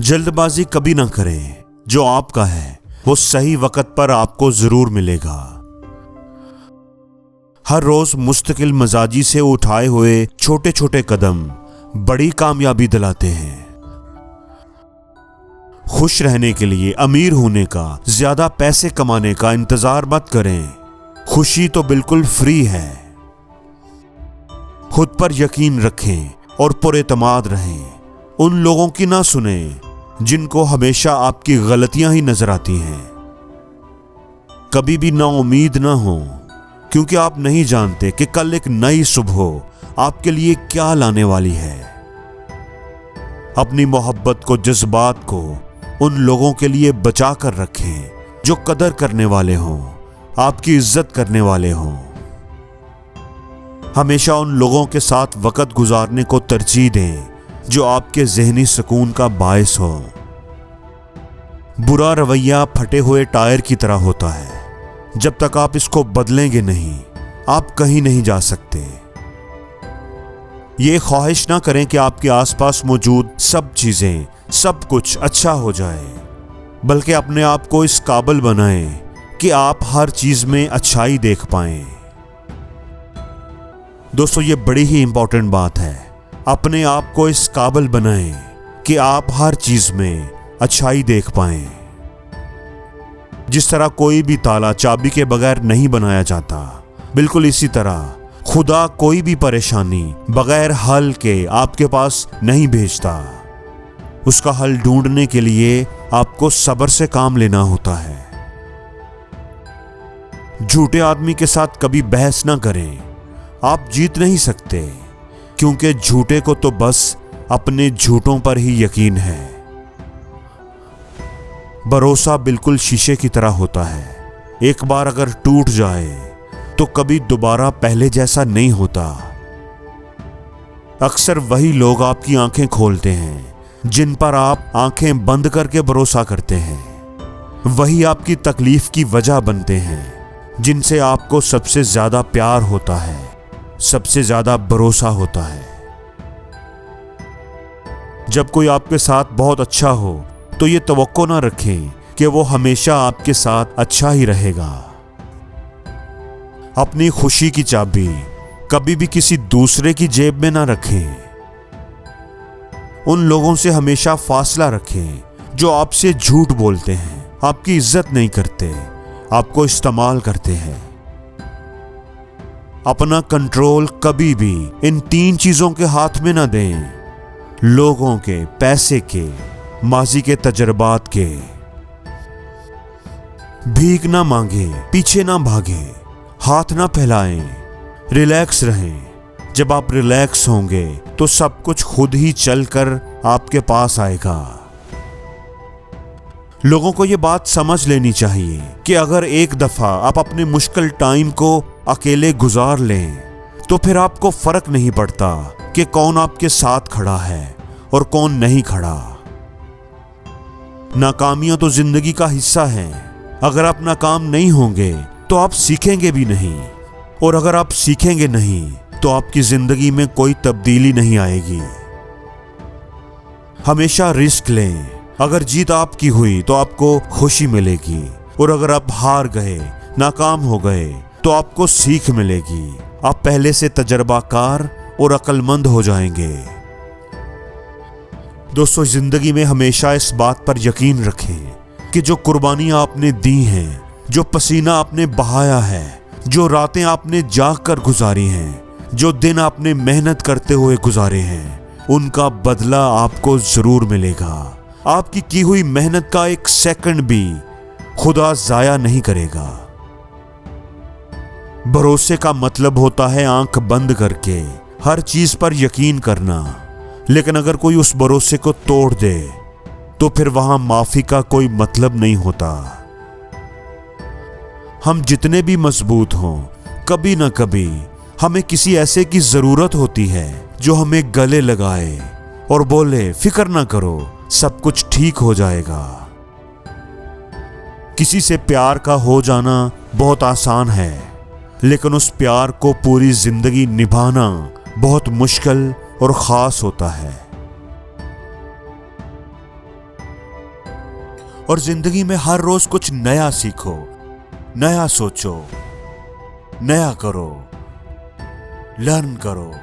जल्दबाजी कभी ना करें। जो आपका है वो सही वक्त पर आपको जरूर मिलेगा। हर रोज मुस्तकिल मजाजी से उठाए हुए छोटे छोटे कदम बड़ी कामयाबी दिलाते हैं। खुश रहने के लिए अमीर होने का, ज्यादा पैसे कमाने का इंतजार मत करें। खुशी तो बिल्कुल फ्री है। खुद पर यकीन रखें और पुरेतमाद रहें। उन लोगों की ना सुने जिनको हमेशा आपकी गलतियां ही नजर आती हैं। कभी भी ना उम्मीद ना हो, क्योंकि आप नहीं जानते कि कल एक नई सुबह आपके लिए क्या लाने वाली है। अपनी मोहब्बत को, जज्बात को उन लोगों के लिए बचा कर रखें जो कदर करने वाले हों, आपकी इज्जत करने वाले हों। हमेशा उन लोगों के साथ वक्त गुजारने को तरजीह दें जो आपके ज़हनी सुकून का बायस हो। बुरा रवैया फटे हुए टायर की तरह होता है। जब तक आप इसको बदलेंगे नहीं, आप कहीं नहीं जा सकते। ये ख्वाहिश ना करें कि आपके आसपास मौजूद सब चीजें, सब कुछ अच्छा हो जाए, बल्कि अपने आप को इस काबिल बनाएं कि आप हर चीज में अच्छाई देख पाएं। दोस्तों, ये बड़ी ही इंपॉर्टेंट बात है। अपने आप को इस काबिल बनाएं कि आप हर चीज में अच्छाई देख पाएं। जिस तरह कोई भी ताला चाबी के बगैर नहीं बनाया जाता, बिल्कुल इसी तरह खुदा कोई भी परेशानी बगैर हल के आपके पास नहीं भेजता। उसका हल ढूंढने के लिए आपको सब्र से काम लेना होता है। झूठे आदमी के साथ कभी बहस ना करें। आप जीत नहीं सकते, क्योंकि झूठे को तो बस अपने झूठों पर ही यकीन है। भरोसा बिल्कुल शीशे की तरह होता है। एक बार अगर टूट जाए तो कभी दोबारा पहले जैसा नहीं होता। अक्सर वही लोग आपकी आंखें खोलते हैं जिन पर आप आंखें बंद करके भरोसा करते हैं। वही आपकी तकलीफ की वजह बनते हैं जिनसे आपको सबसे ज्यादा प्यार होता है, सबसे ज्यादा भरोसा होता है। जब कोई आपके साथ बहुत अच्छा हो तो ये तवक्को ना रखें कि वो हमेशा आपके साथ अच्छा ही रहेगा। अपनी खुशी की चाबी कभी भी किसी दूसरे की जेब में ना रखें। उन लोगों से हमेशा फासला रखें जो आपसे झूठ बोलते हैं, आपकी इज्जत नहीं करते, आपको इस्तेमाल करते हैं। अपना कंट्रोल कभी भी इन 3 चीजों के हाथ में ना दें। लोगों के, पैसे के, माजी के तजर्बात के। भीख ना मांगे, पीछे ना भागे, हाथ ना फैलाएं, रिलैक्स रहें। जब आप रिलैक्स होंगे तो सब कुछ खुद ही चलकर आपके पास आएगा। लोगों को यह बात समझ लेनी चाहिए कि अगर एक दफा आप अपने मुश्किल टाइम को अकेले गुजार लें तो फिर आपको फर्क नहीं पड़ता कि कौन आपके साथ खड़ा है और कौन नहीं खड़ा। नाकामियां तो जिंदगी का हिस्सा हैं। अगर आप नाकाम नहीं होंगे तो आप सीखेंगे भी नहीं, और अगर आप सीखेंगे नहीं तो आपकी जिंदगी में कोई तब्दीली नहीं आएगी। हमेशा रिस्क लें। अगर जीत आपकी हुई तो आपको खुशी मिलेगी, और अगर आप हार गए, नाकाम हो गए, तो आपको सीख मिलेगी। आप पहले से तजर्बाकार और अक्लमंद हो जाएंगे। दोस्तों, जिंदगी में हमेशा इस बात पर यकीन रखें कि जो कुर्बानियां आपने दी हैं, जो पसीना आपने बहाया है, जो रातें आपने जाग कर गुजारी हैं, जो दिन आपने मेहनत करते हुए गुजारे हैं, उनका बदला आपको जरूर मिलेगा। आपकी की हुई मेहनत का एक सेकंड भी खुदा जाया नहीं करेगा। भरोसे का मतलब होता है आंख बंद करके हर चीज पर यकीन करना, लेकिन अगर कोई उस भरोसे को तोड़ दे तो फिर वहां माफी का कोई मतलब नहीं होता। हम जितने भी मजबूत हों, कभी ना कभी हमें किसी ऐसे की जरूरत होती है जो हमें गले लगाए और बोले, फिक्र ना करो, सब कुछ ठीक हो जाएगा। किसी से प्यार का हो जाना बहुत आसान है, लेकिन उस प्यार को पूरी जिंदगी निभाना बहुत मुश्किल और खास होता है। और जिंदगी में हर रोज कुछ नया सीखो, नया सोचो, नया करो, लर्न करो।